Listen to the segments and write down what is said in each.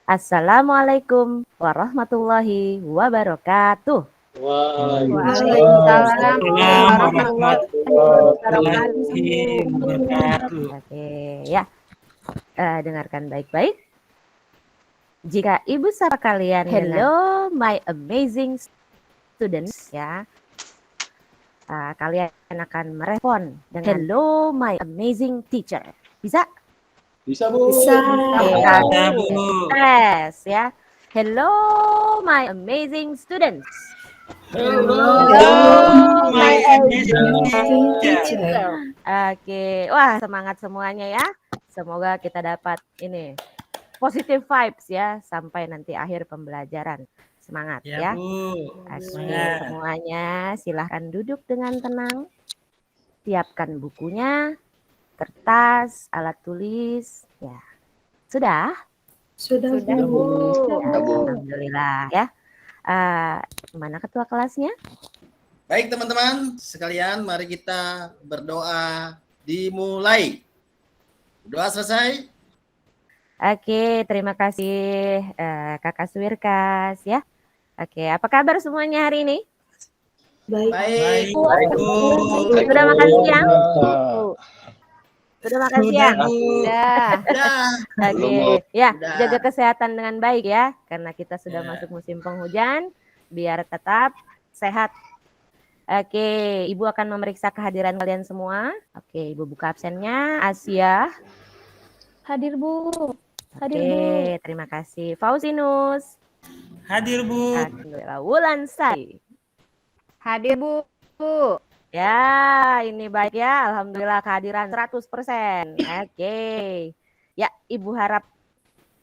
Assalamualaikum warahmatullahi wabarakatuh. Waalaikumsalam warahmatullahi wabarakatuh. Oke, ya. Dengarkan baik-baik. Jika ibu sapa kalian, hello my amazing students, ya. Kalian akan merespon dengan hello my amazing teacher. Bisa? Bisa, Bu. Bisa. Tes, ya. Hello my amazing students. Hello my amazing teacher. Oke, wah semangat semuanya ya. Semoga kita dapat ini positive vibes ya sampai nanti akhir pembelajaran. Semangat ya. Oke, semuanya silahkan duduk dengan tenang. Siapkan bukunya, kertas, alat tulis. Ya, sudah? Sudah, Bu. Ya, alhamdulillah ya. Mana ketua kelasnya? Baik teman-teman sekalian, mari kita berdoa dimulai. Doa selesai. Oke, terima kasih Kakak Suwirkas ya. Oke, apa kabar semuanya hari ini? Baik. Sudah makan siang? Sudah makan siang? Sudah. Oke, ya jaga kesehatan dengan baik ya, karena kita sudah masuk musim penghujan, biar tetap sehat. Oke, Ibu akan memeriksa kehadiran kalian semua. Oke, Ibu buka absennya. Asia. Hadir, Bu. Oke, terima kasih. Fauzinus. Hadir, Bu. Alhamdulillah. Wulansari. Hadir, Bu. Ya, ini baik ya. Alhamdulillah kehadiran 100%. Oke. Ya, Ibu harap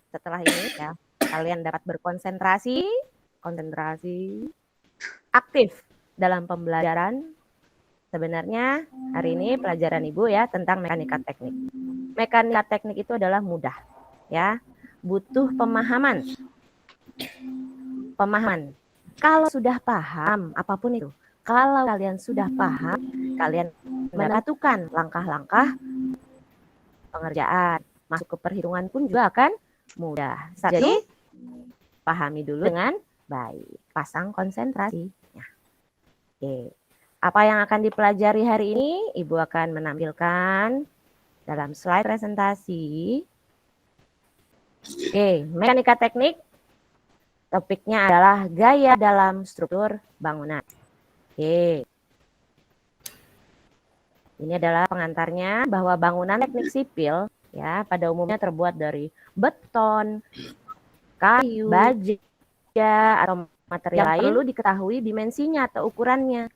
setelah ini ya kalian dapat berkonsentrasi, aktif dalam pembelajaran. Sebenarnya hari ini pelajaran Ibu ya tentang mekanika teknik. Mekanika teknik itu adalah mudah ya. Butuh pemahaman. Kalau sudah paham apapun itu, kalau kalian sudah paham, kalian menentukan langkah-langkah pengerjaan, masuk ke perhitungan pun juga akan mudah. Jadi pahami dulu dengan baik, pasang konsentrasi. Oke. Apa yang akan dipelajari hari ini? Ibu akan menampilkan dalam slide presentasi. Oke, mekanika teknik. Topiknya adalah gaya dalam struktur bangunan. Oke. Ini adalah pengantarnya bahwa bangunan teknik sipil ya pada umumnya terbuat dari beton, kayu, baja atau material lain. Perlu diketahui dimensinya atau ukurannya.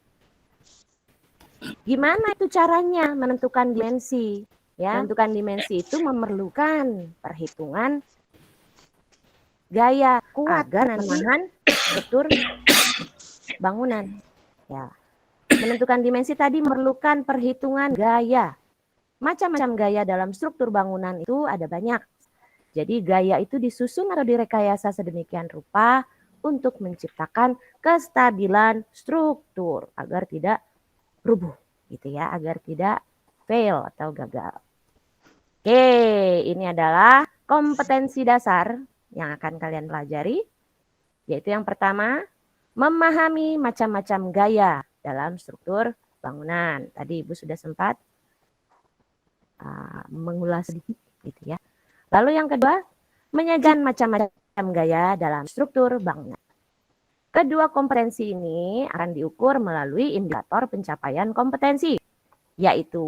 Gimana itu caranya menentukan dimensi? Ya, menentukan dimensi itu memerlukan perhitungan gaya kuat agar menahan struktur bangunan. Ya. Menentukan dimensi tadi memerlukan perhitungan gaya. Macam-macam gaya dalam struktur bangunan itu ada banyak. Jadi gaya itu disusun atau direkayasa sedemikian rupa untuk menciptakan kestabilan struktur agar tidak rubuh gitu ya, agar tidak fail atau gagal. Oke, ini adalah kompetensi dasar yang akan kalian pelajari, yaitu yang pertama, memahami macam-macam gaya dalam struktur bangunan. Tadi Ibu sudah sempat mengulas sedikit gitu ya. Lalu yang kedua, menyajikan macam-macam gaya dalam struktur bangunan. Kedua kompetensi ini akan diukur melalui indikator pencapaian kompetensi, yaitu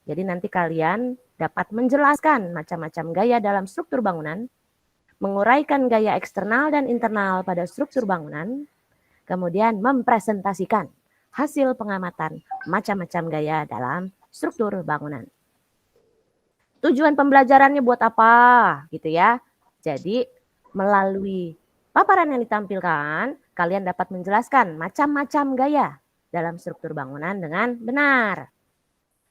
jadi nanti kalian dapat menjelaskan macam-macam gaya dalam struktur bangunan, menguraikan gaya eksternal dan internal pada struktur bangunan, kemudian mempresentasikan hasil pengamatan macam-macam gaya dalam struktur bangunan. Tujuan pembelajarannya buat apa gitu ya. Jadi melalui paparan yang ditampilkan, kalian dapat menjelaskan macam-macam gaya dalam struktur bangunan dengan benar.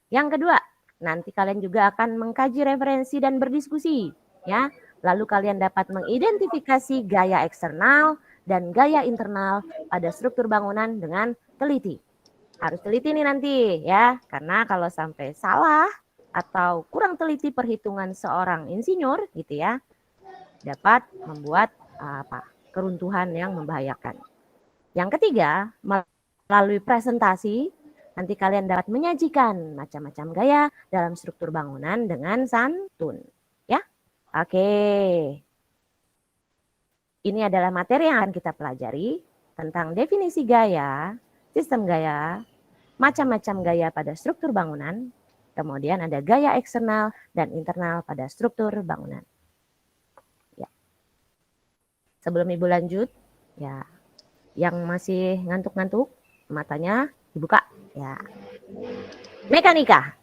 Yang kedua, nanti kalian juga akan mengkaji referensi dan berdiskusi ya. Lalu kalian dapat mengidentifikasi gaya eksternal dan gaya internal pada struktur bangunan dengan teliti. Harus teliti nih nanti ya, karena kalau sampai salah atau kurang teliti perhitungan seorang insinyur gitu ya, dapat membuat keruntuhan yang membahayakan. Yang ketiga, melalui presentasi nanti kalian dapat menyajikan macam-macam gaya dalam struktur bangunan dengan santun, ya. Oke. Ini adalah materi yang akan kita pelajari tentang definisi gaya, sistem gaya, macam-macam gaya pada struktur bangunan, kemudian ada gaya eksternal dan internal pada struktur bangunan. Ya. Sebelum Ibu lanjut, ya, yang masih ngantuk-ngantuk, matanya dibuka, ya. Mekanika.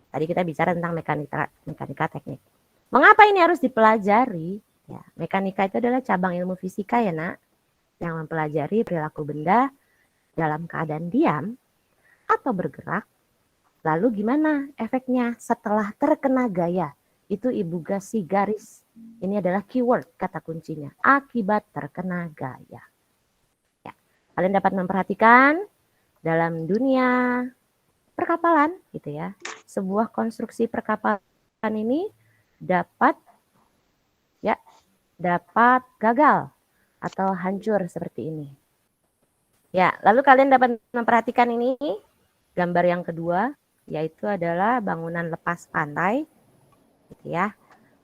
Tadi kita bicara tentang mekanika teknik. Mengapa ini harus dipelajari? Ya, mekanika itu adalah cabang ilmu fisika ya nak, yang mempelajari perilaku benda dalam keadaan diam atau bergerak. Lalu gimana efeknya setelah terkena gaya? Itu Ibu kasih garis. Ini adalah keyword, kata kuncinya. Akibat terkena gaya. Ya, kalian dapat memperhatikan dalam dunia perkapalan, gitu ya. Sebuah konstruksi perkapalan ini dapat gagal atau hancur seperti ini. Ya, lalu kalian dapat memperhatikan ini gambar yang kedua, yaitu adalah bangunan lepas pantai, gitu ya.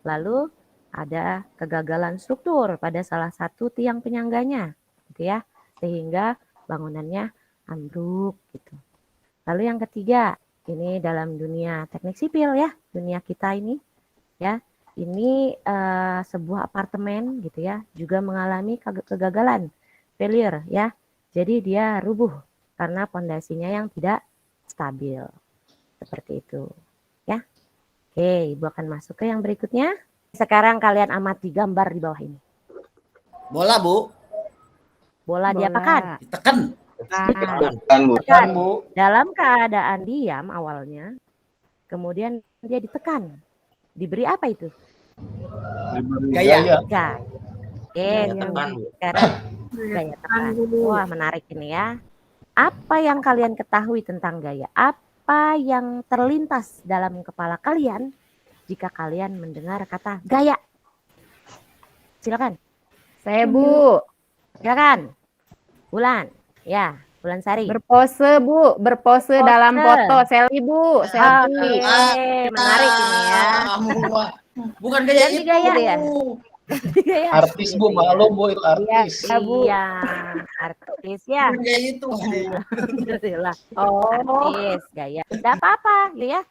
Lalu ada kegagalan struktur pada salah satu tiang penyangganya, gitu ya, sehingga bangunannya ambruk, gitu. Lalu yang ketiga, ini dalam dunia teknik sipil ya, dunia kita ini, ya. Ini sebuah apartemen gitu ya, juga mengalami kegagalan, failure ya. Jadi dia rubuh karena pondasinya yang tidak stabil. Seperti itu ya. Oke, Ibu akan masuk ke yang berikutnya. Sekarang kalian amati gambar di bawah ini. Bola, Bu. Bola diapakan? Ditekan. Ditekan, Bu. Dalam keadaan diam awalnya, kemudian dia ditekan. Diberi apa itu? Gaya. Oke, sekarang gaya tekan. Wah, menarik ini ya. Apa yang kalian ketahui tentang gaya? Apa yang terlintas dalam kepala kalian jika kalian mendengar kata gaya? Silakan. Saya Bu. Silakan. Bulan. Ya, Bulan Sari. Berpose Bu, berpose Pose. dalam foto. Selfie Bu, selfie. Oke, menarik ini ya. Bukan gaya Ganti itu. gaya ya? Gaya. Artis Bu, maklum Bu itu artis. Iya, Bu. Iya, artis ya. Bukan gaya itu. Alhamdulillah. Oh, Artis, gaya. Tidak apa-apa, gitu ya.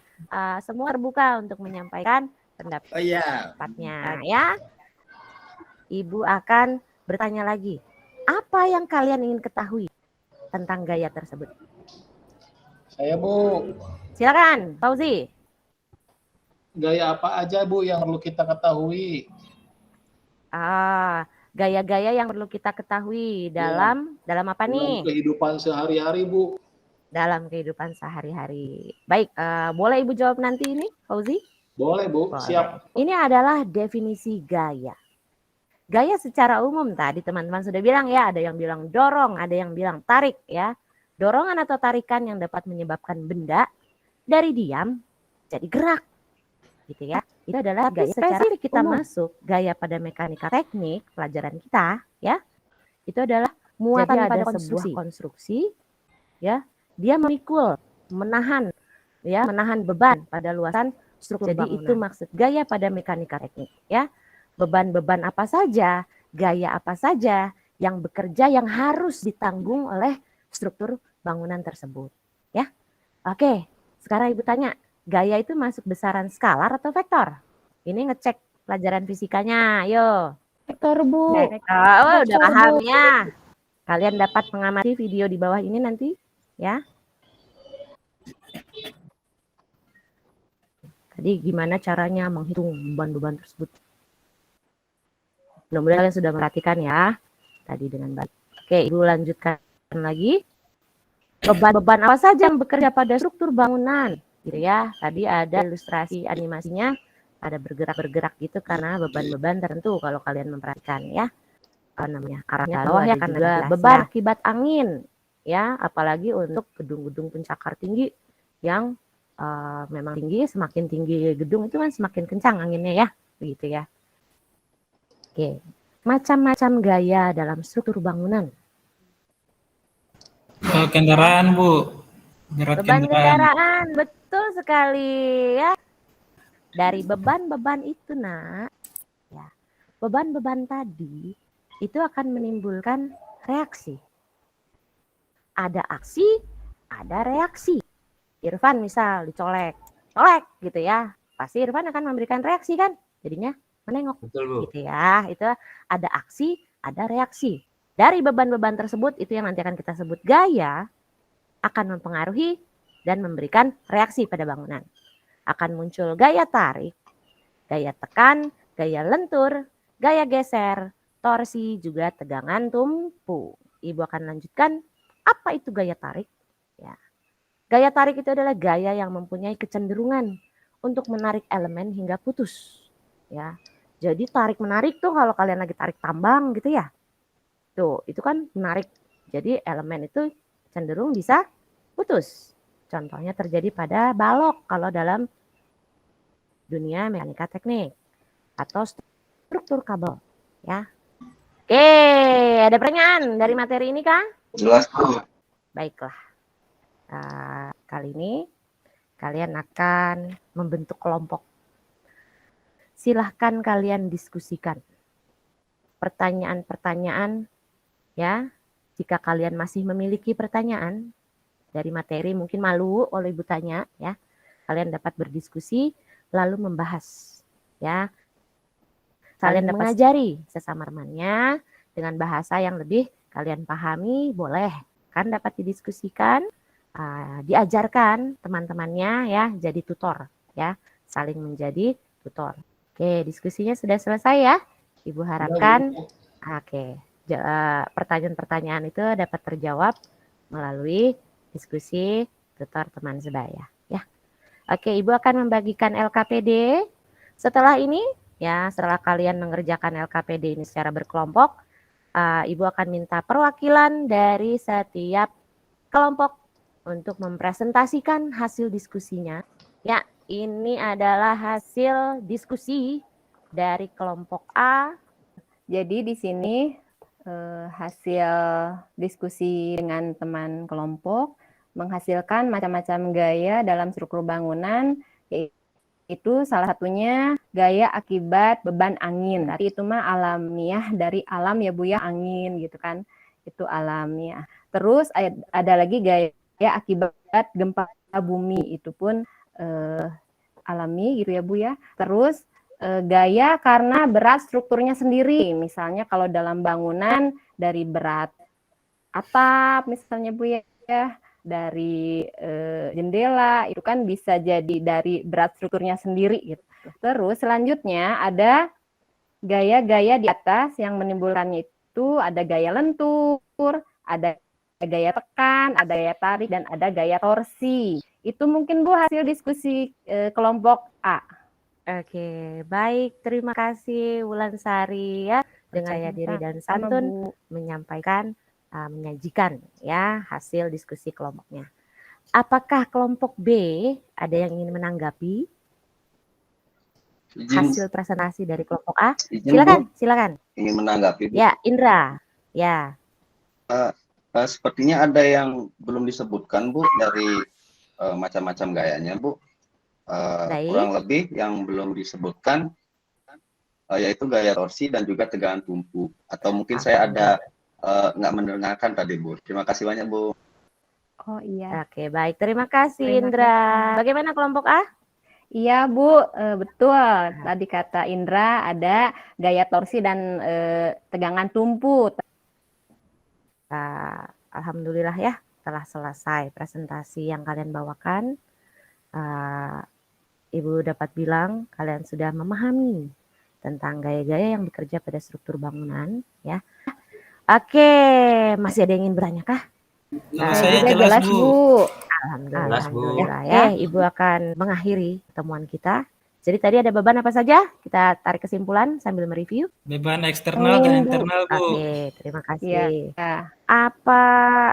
Semua terbuka untuk menyampaikan pendapatnya Oh iya. ya. Ibu akan bertanya lagi. Apa yang kalian ingin ketahui tentang gaya tersebut? Saya Bu, Silakan, Fauzi. gaya apa aja Bu yang perlu kita ketahui? Gaya-gaya yang perlu kita ketahui dalam apa Dalam nih? kehidupan sehari-hari Bu. Dalam kehidupan sehari-hari. Baik, boleh Ibu jawab nanti ini, Fauzi? Boleh Bu, Boleh. siap. Ini adalah definisi gaya. Gaya secara umum tadi teman-teman sudah bilang ya, ada yang bilang dorong, ada yang bilang tarik ya. Dorongan atau tarikan yang dapat menyebabkan benda dari diam jadi gerak. Gitu ya. Itu adalah gaya secara kita masuk gaya pada mekanika teknik pelajaran kita ya. Itu adalah muatan pada sebuah konstruksi ya. Dia memikul, menahan beban pada luasan struktur bangunan. Jadi itu maksud gaya pada mekanika teknik ya. Beban-beban apa saja, gaya apa saja yang bekerja yang harus ditanggung oleh struktur bangunan tersebut. Ya, oke. Sekarang Ibu tanya, gaya itu masuk besaran skalar atau vektor? Ini ngecek pelajaran fisikanya, ayo. vektor Bu. Oh, udah paham ya. Kalian dapat mengamati video di bawah ini nanti, ya. Tadi gimana caranya menghitung beban-beban tersebut? Mudah-mudahan kalian sudah perhatikan ya tadi dengan baik. Oke, Ibu lanjutkan lagi. Beban-beban apa saja yang bekerja pada struktur bangunan, gitu ya. Tadi ada ilustrasi animasinya, ada bergerak-bergerak gitu karena beban-beban tertentu kalau kalian memperhatikan ya. Arahnya bawah ya karena juga beban akibat angin ya, apalagi untuk gedung-gedung pencakar tinggi yang memang tinggi, semakin tinggi gedung itu kan semakin kencang anginnya ya, begitu ya. Oke, macam-macam gaya dalam struktur bangunan. Kendaraan, Bu. Berat Beban kendaraan. kendaraan, betul sekali ya. Dari beban-beban itu, Nak, ya, beban-beban tadi itu akan menimbulkan reaksi. Ada aksi, ada reaksi. Irfan misal dicolek, colek gitu ya. Pasti Irfan akan memberikan reaksi kan? Jadinya menengok. Betul, Bu. Gitu ya. Itu ada aksi, ada reaksi. Dari beban-beban tersebut itu yang nanti akan kita sebut gaya akan mempengaruhi dan memberikan reaksi pada bangunan. Akan muncul gaya tarik, gaya tekan, gaya lentur, gaya geser, torsi, juga tegangan tumpu. Ibu akan lanjutkan apa itu gaya tarik. Ya. Gaya tarik itu adalah gaya yang mempunyai kecenderungan untuk menarik elemen hingga putus. Ya. Jadi tarik-menarik tuh kalau kalian lagi tarik tambang gitu ya. Tuh, itu kan menarik. Jadi elemen itu cenderung bisa putus. Contohnya terjadi pada balok kalau dalam dunia mekanika teknik atau struktur kabel, ya. Oke, ada pertanyaan dari materi ini kah? Jelas, Bu. Baiklah. Kali ini kalian akan membentuk kelompok. Silahkan kalian diskusikan pertanyaan-pertanyaan, ya. Jika kalian masih memiliki pertanyaan dari materi, mungkin malu oleh ibu tanya, ya. Kalian dapat berdiskusi lalu membahas, ya. Kalian dapat mengajari sesama temannya dengan bahasa yang lebih kalian pahami, boleh kan dapat didiskusikan, diajarkan teman-temannya ya, jadi tutor ya, saling menjadi tutor. Oke, diskusinya sudah selesai ya. Ibu harapkan pertanyaan-pertanyaan itu dapat terjawab melalui diskusi tutor teman sebaya ya. Oke, Ibu akan membagikan LKPD. Setelah ini ya, setelah kalian mengerjakan LKPD ini secara berkelompok, Ibu akan minta perwakilan dari setiap kelompok untuk mempresentasikan hasil diskusinya. Ya, ini adalah hasil diskusi dari kelompok A. Jadi di sini hasil diskusi dengan teman kelompok menghasilkan macam-macam gaya dalam struktur bangunan, yaitu salah satunya gaya akibat beban angin. Tapi itu mah alamiah dari alam ya Bu ya, angin gitu kan. Itu alamiah. Terus ada lagi gaya akibat gempa bumi, itu pun alami gitu ya Bu ya. Terus gaya karena berat strukturnya sendiri. Misalnya kalau dalam bangunan dari berat atap misalnya Bu ya, dari jendela itu kan bisa jadi dari berat strukturnya sendiri gitu. Terus selanjutnya ada gaya-gaya di atas yang menimbulkannya itu ada gaya lentur, ada gaya tekan, ada gaya tarik, dan ada gaya torsi. Itu mungkin Bu hasil diskusi kelompok A. Oke, baik. Terima kasih Wulansari ya, dengan percaya diri dan santun menyampaikan, menyajikan ya hasil diskusi kelompoknya. Apakah kelompok B ada yang ingin menanggapi hasil presentasi dari kelompok A? Silakan. Ingin menanggapi, Bu. Ya, Indra. Ya. Sepertinya ada yang belum disebutkan, Bu, dari macam-macam gayanya, Bu. Kurang lebih yang belum disebutkan yaitu gaya torsi dan juga tegangan tumpu. Atau mungkin saya ada nggak mendengarkan tadi, Bu. Terima kasih banyak, Bu. Oh iya. Oke, baik. Terima kasih Indra. Bagaimana kelompok A? Iya Bu, betul. Tadi kata Indra ada gaya torsi dan tegangan tumpu. Alhamdulillah ya, telah selesai presentasi yang kalian bawakan. Ibu dapat bilang kalian sudah memahami tentang gaya-gaya yang bekerja pada struktur bangunan ya. Oke, masih ada yang ingin bertanya kah? Saya jelas Bu. Alhamdulillah ya. Ibu akan mengakhiri pertemuan kita. Jadi tadi ada beban apa saja? Kita tarik kesimpulan sambil mereview. Beban eksternal dan internal, Bu. Oke, terima kasih. Ya. Apa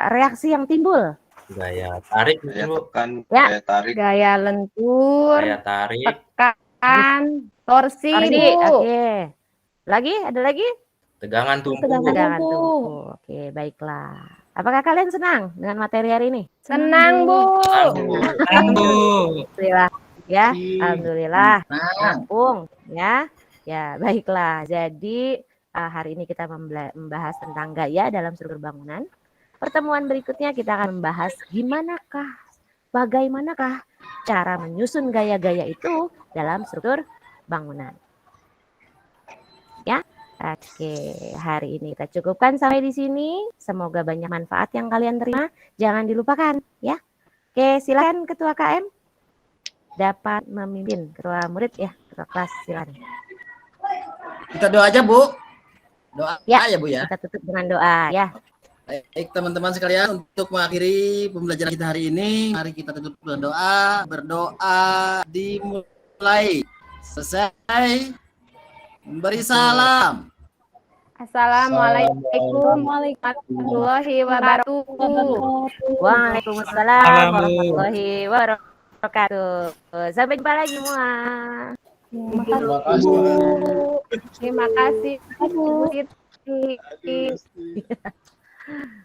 reaksi yang timbul? Gaya tarik, Gaya Bu. tekan, Ya. gaya tarik, Gaya lentur, Gaya tarik. tekan, torsi, Bu. Oke. Lagi? Ada lagi? Tegangan tumpu. Tegangan tubuh. Oke, baiklah. Apakah kalian senang dengan materi hari ini? Senang, Bu. Senang, Bu. Alhamdulillah ya. Iya. Alhamdulillah. Nah, Rampung ya. Ya, baiklah. Jadi hari ini kita membahas tentang gaya dalam struktur bangunan. Pertemuan berikutnya kita akan membahas bagaimanakah cara menyusun gaya-gaya itu dalam struktur bangunan. Ya. Oke, hari ini kita cukupkan sampai di sini. Semoga banyak manfaat yang kalian terima. Jangan dilupakan ya. Oke, silakan Ketua KM dapat memimpin ketua murid ya, ketua kelas silakan. kita doa aja, Bu. Doa Ya. ya, Bu ya. Kita tutup dengan doa ya. Baik, teman-teman sekalian, untuk mengakhiri pembelajaran kita hari ini, mari kita tutup dengan doa. Berdoa dimulai. Selesai. Beri salam. Assalamualaikum warahmatullahi wabarakatuh. Waalaikumsalam warahmatullahi wabarakatuh. Sampai jumpa lagi semua. Terima kasih. Terima kasih, Bu Siti.